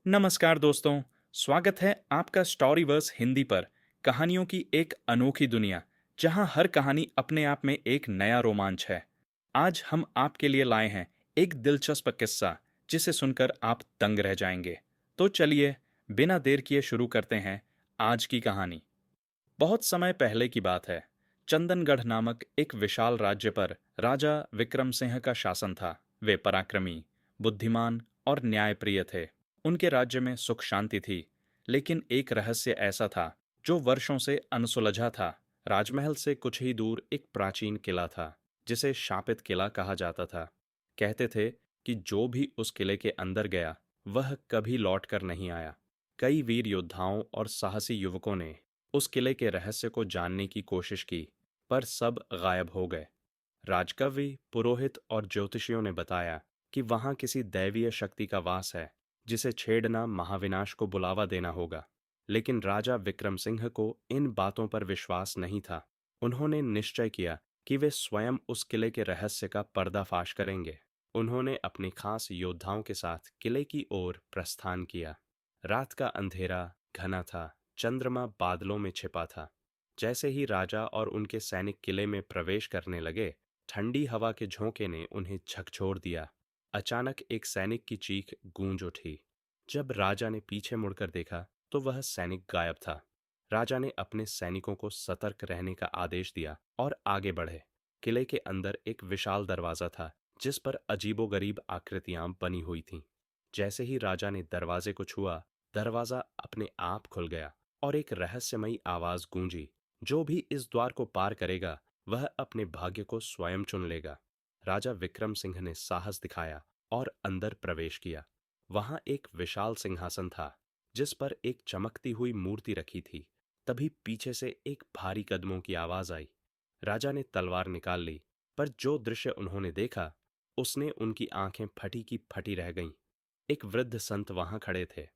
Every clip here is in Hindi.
नमस्कार दोस्तों। स्वागत है आपका स्टोरीवर्स हिंदी पर। कहानियों की एक अनोखी दुनिया जहां हर कहानी अपने आप में एक नया रोमांच है। आज हम आपके लिए लाए हैं एक दिलचस्प किस्सा जिसे सुनकर आप दंग रह जाएंगे। तो चलिए बिना देर किए शुरू करते हैं आज की कहानी। बहुत समय पहले की बात है। चंदनगढ़ नामक एक विशाल राज्य पर राजा विक्रम सिंह का शासन था। वे पराक्रमी, बुद्धिमान और न्यायप्रिय थे। उनके राज्य में सुख शांति थी, लेकिन एक रहस्य ऐसा था जो वर्षों से अनसुलझा था। राजमहल से कुछ ही दूर एक प्राचीन किला था, जिसे शापित किला कहा जाता था। कहते थे कि जो भी उस किले के अंदर गया वह कभी लौट कर नहीं आया। कई वीर योद्धाओं और साहसी युवकों ने उस किले के रहस्य को जानने की कोशिश की, पर सब गायब हो गए। राजकवि, पुरोहित और ज्योतिषियों ने बताया कि वहां किसी दैवीय शक्ति का वास है, जिसे छेड़ना महाविनाश को बुलावा देना होगा। लेकिन राजा विक्रम सिंह को इन बातों पर विश्वास नहीं था। उन्होंने निश्चय किया कि वे स्वयं उस किले के रहस्य का पर्दाफाश करेंगे। उन्होंने अपने खास योद्धाओं के साथ किले की ओर प्रस्थान किया। रात का अंधेरा घना था, चंद्रमा बादलों में छिपा था। जैसे ही राजा और उनके सैनिक किले में प्रवेश करने लगे, ठंडी हवा के झोंके ने उन्हें झकझोर दिया। अचानक एक सैनिक की चीख गूंज उठी। जब राजा ने पीछे मुड़कर देखा तो वह सैनिक गायब था। राजा ने अपने सैनिकों को सतर्क रहने का आदेश दिया और आगे बढ़े। किले के अंदर एक विशाल दरवाजा था, जिस पर अजीबोगरीब आकृतियां बनी हुई थीं। जैसे ही राजा ने दरवाजे को छुआ, दरवाजा अपने आप खुल गया और एक रहस्यमयी आवाज गूंजी, जो भी इस द्वार को पार करेगा वह अपने भाग्य को स्वयं चुन लेगा। राजा विक्रम सिंह ने साहस दिखाया और अंदर प्रवेश किया। वहां एक विशाल सिंहासन था, जिस पर एक चमकती हुई मूर्ति रखी थी। तभी पीछे से एक भारी कदमों की आवाज आई। राजा ने तलवार निकाल ली, पर जो दृश्य उन्होंने देखा, उसने उनकी आंखें फटी की फटी रह गईं। एक वृद्ध संत वहां खड़े थे।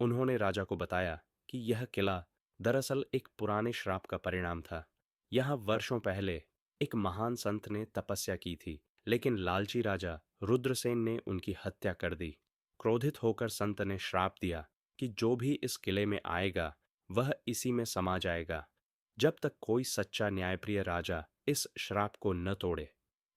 उन्होंने राजा को बताया कि यह किला दरअसल एक पुराने श्राप का परिणाम था। यहाँ वर्षों पहले एक महान संत ने तपस्या की थी, लेकिन लालची राजा रुद्रसेन ने उनकी हत्या कर दी। क्रोधित होकर संत ने श्राप दिया कि जो भी इस किले में आएगा वह इसी में समा जाएगा, जब तक कोई सच्चा न्यायप्रिय राजा इस श्राप को न तोड़े।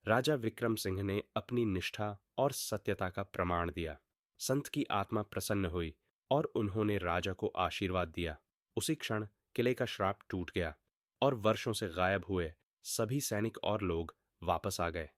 राजा विक्रम सिंह ने अपनी निष्ठा और सत्यता का प्रमाण दिया। संत की आत्मा प्रसन्न हुई और उन्होंने राजा को आशीर्वाद दिया। उसी क्षण किले का श्राप टूट गया और वर्षों से गायब हुए सभी सैनिक और लोग वापस आ गए।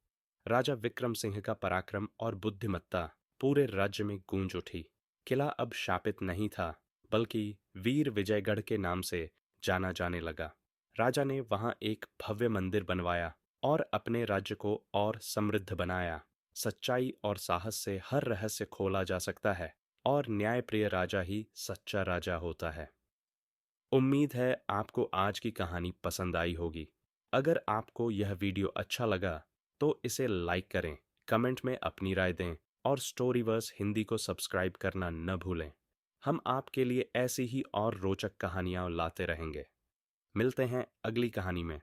राजा विक्रम सिंह का पराक्रम और बुद्धिमत्ता पूरे राज्य में गूंज उठी। किला अब शापित नहीं था, बल्कि वीर विजयगढ़ के नाम से जाना जाने लगा। राजा ने वहां एक भव्य मंदिर बनवाया और अपने राज्य को और समृद्ध बनाया। सच्चाई और साहस से हर रहस्य खोला जा सकता है, और न्यायप्रिय राजा ही सच्चा राजा होता है। उम्मीद है आपको आज की कहानी पसंद आई होगी। अगर आपको यह वीडियो अच्छा लगा तो इसे लाइक करें, कमेंट में अपनी राय दें और स्टोरीवर्स हिंदी को सब्सक्राइब करना न भूलें। हम आपके लिए ऐसी ही और रोचक कहानियां लाते रहेंगे। मिलते हैं अगली कहानी में।